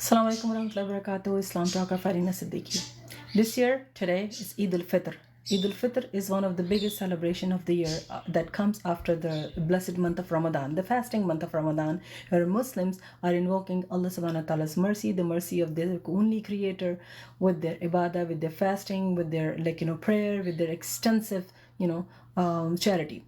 Assalamu alaikum warahmatullahi wabarakatuh. IslamTalk Farina Siddique. This year, today is Eid-al-Fitr. Eid-al-Fitr is one of the biggest celebration of the year that comes after the blessed month of Ramadan, the fasting month of Ramadan, where Muslims are invoking Allah subhanahu wa ta'ala's mercy, the mercy of their only creator, with their ibadah, with their fasting, with their prayer, with their extensive charity.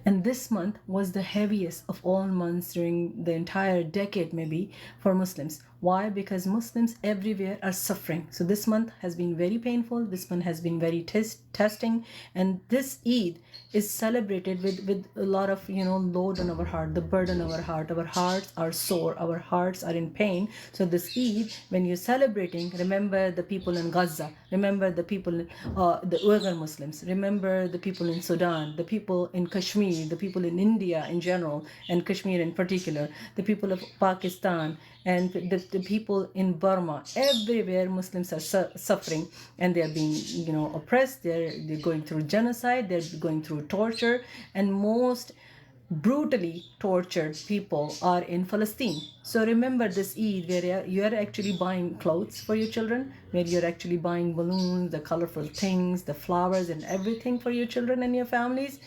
And this month was the heaviest of all months during the entire decade, maybe, for Muslims. Why? Because Muslims everywhere are suffering. So this month has been very painful. This month has been very testing. And this Eid is celebrated with a lot of, load on our heart, the burden on our heart. Our hearts are sore. Our hearts are in pain. So this Eid, when you're celebrating, remember the people in Gaza. Remember the people, the Uyghur Muslims. Remember the people in Sudan, the people in Kashmir, the people in India in general, and Kashmir in particular, the people of Pakistan, and the people in Burma. Everywhere Muslims are suffering, and they are being oppressed. They're going through genocide, they're going through torture, and most brutally tortured people are in Palestine. So remember this Eid, where you are actually buying clothes for your children, where you're actually buying balloons, the colorful things, the flowers, and everything for your children and your families.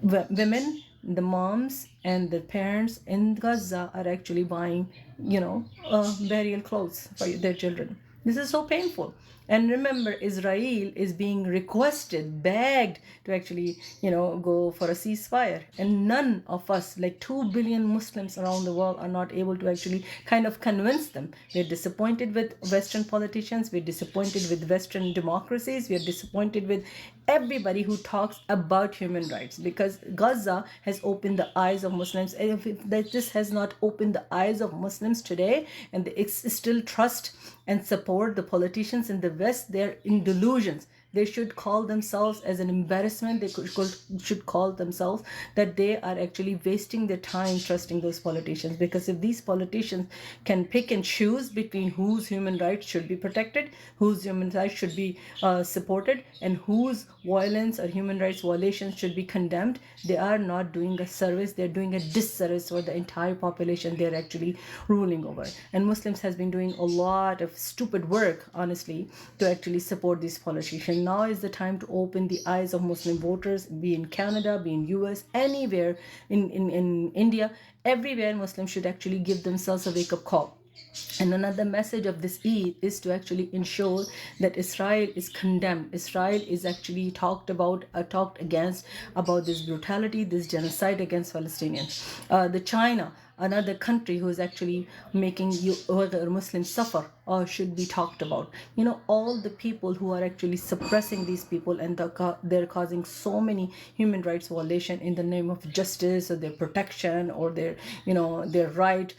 Women, the moms and the parents in Gaza are actually buying, burial clothes for their children. This is so painful. And remember, Israel is being requested, begged to actually, go for a ceasefire. And none of us, like 2 billion Muslims around the world, are not able to actually kind of convince them. We're disappointed with Western politicians. We're disappointed with Western democracies. We're disappointed with everybody who talks about human rights, because Gaza has opened the eyes of Muslims. And if this has not opened the eyes of Muslims today, and they still trust and support the politicians in the West, they're in delusions. They should call themselves as an embarrassment. They should call themselves that they are actually wasting their time trusting those politicians. Because if these politicians can pick and choose between whose human rights should be protected, whose human rights should be supported, and whose violence or human rights violations should be condemned, they are not doing a service. They're doing a disservice for the entire population they're actually ruling over. And Muslims has been doing a lot of stupid work, honestly, to actually support these politicians. Now is the time to open the eyes of Muslim voters, be in Canada, be in US, anywhere, in India, everywhere Muslims should actually give themselves a wake-up call. And another message of this Eid is to actually ensure that Israel is condemned. Israel is actually talked against about this brutality, this genocide against Palestinians. The China, another country who is actually making other Muslims suffer, or should be talked about. All the people who are actually suppressing these people, and they're causing so many human rights violation in the name of justice or their protection or their right.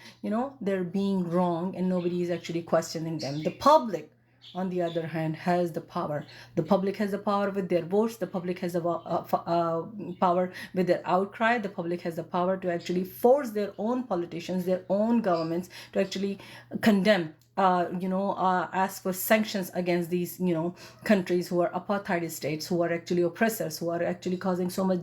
They're being wrong, and nobody is actually questioning them. The public, on the other hand, has the power. The public has the power with their votes. The public has the power with their outcry. The public has the power to actually force their own politicians, their own governments, to actually condemn, ask for sanctions against these, countries who are apartheid states, who are actually oppressors, who are actually causing so much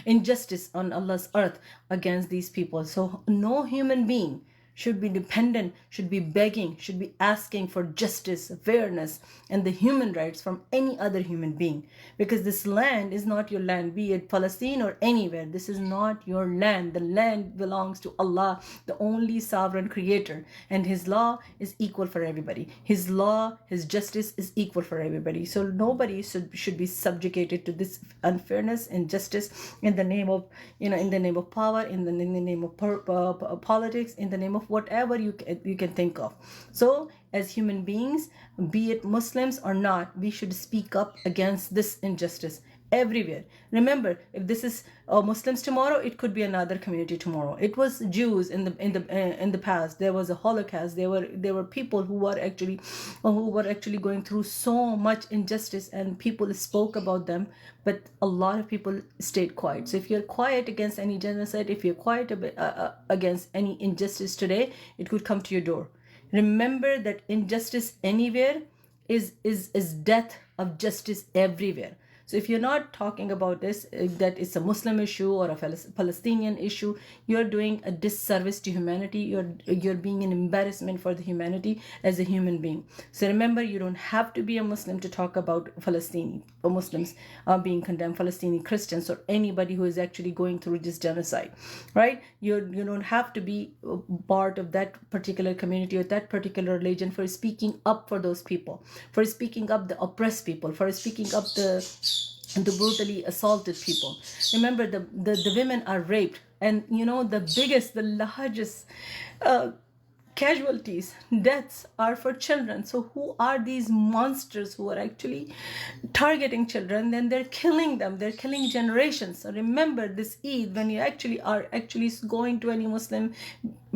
injustice on Allah's earth against these people. So no human being should be dependent, should be begging, should be asking for justice, fairness, and the human rights from any other human being. Because this land is not your land, be it Palestine or anywhere. This is not your land. The land belongs to Allah, the only sovereign creator. And His law is equal for everybody. His law, His justice is equal for everybody. So nobody should be subjugated to this unfairness, injustice, in the name of, in the name of power, in the name of politics, in the name of whatever you can think of. So as human beings, be it Muslims or not, we should speak up against this injustice everywhere. Remember, if this is Muslims tomorrow, it could be another community tomorrow. It was Jews in the past. There was a Holocaust. There were people who were actually going through so much injustice, and people spoke about them, but a lot of people stayed quiet. So if you're quiet against any genocide, if you're quiet against any injustice today, it could come to your door. Remember that injustice anywhere is death of justice everywhere. So if you're not talking about this, that it's a Muslim issue or a Palestinian issue, you're doing a disservice to humanity. You're being an embarrassment for the humanity as a human being. So remember, you don't have to be a Muslim to talk about Palestinian or Muslims being condemned, Palestinian Christians, or anybody who is actually going through this genocide, right? You don't have to be part of that particular community or that particular religion for speaking up for those people, for speaking up the oppressed people, for speaking up the brutally assaulted people. Remember, the women are raped, and the largest casualties, deaths are for children. So who are these monsters who are actually targeting children? Then they're killing them, they're killing generations. So remember, this Eid, when you are actually going to any Muslim,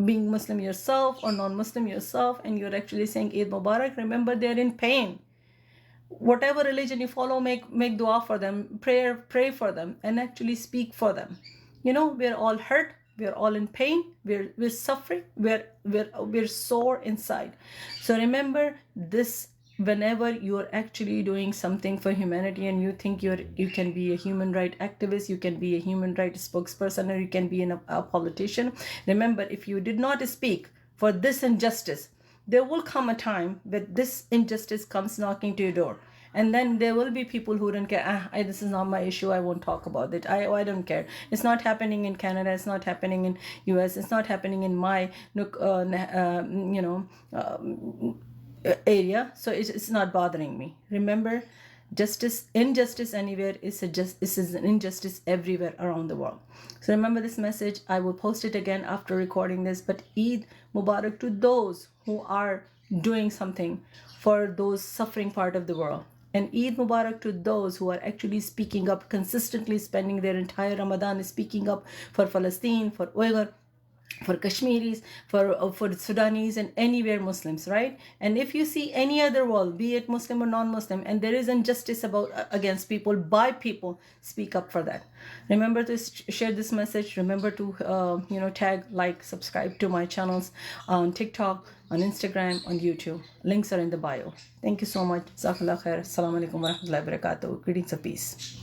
being Muslim yourself or non-Muslim yourself, and you're actually saying Eid Mubarak, remember, they're in pain. Whatever religion you follow, make dua for them, pray for them, and actually speak for them. We're all hurt, we're all in pain, we're suffering, we're sore inside. So remember this, whenever you're actually doing something for humanity and you think you can be a human right activist, you can be a human rights spokesperson, or you can be a politician, remember, if you did not speak for this injustice, there will come a time that this injustice comes knocking to your door. And then there will be people who don't care. This is not my issue, I won't talk about it. I don't care. It's not happening in Canada, it's not happening in US, it's not happening in my area, so it's not bothering me. Remember, injustice anywhere is an injustice everywhere around the world. So remember this message. I will post it again after recording this. But Eid Mubarak to those who are doing something for those suffering part of the world. And Eid Mubarak to those who are actually speaking up, consistently spending their entire Ramadan speaking up for Palestine, for Uyghur, for Kashmiris, for Sudanese, and anywhere Muslims, right? And if you see any other world, be it Muslim or non-Muslim, and there is injustice against people by people, speak up for that. Remember to share this message. Remember to tag, like, subscribe to my channels on TikTok, on Instagram, on YouTube. Links are in the bio. Thank you so much. Jazakallah khair. Assalamu alaikum wa rahmatullahi wa barakatuh. Greetings of peace.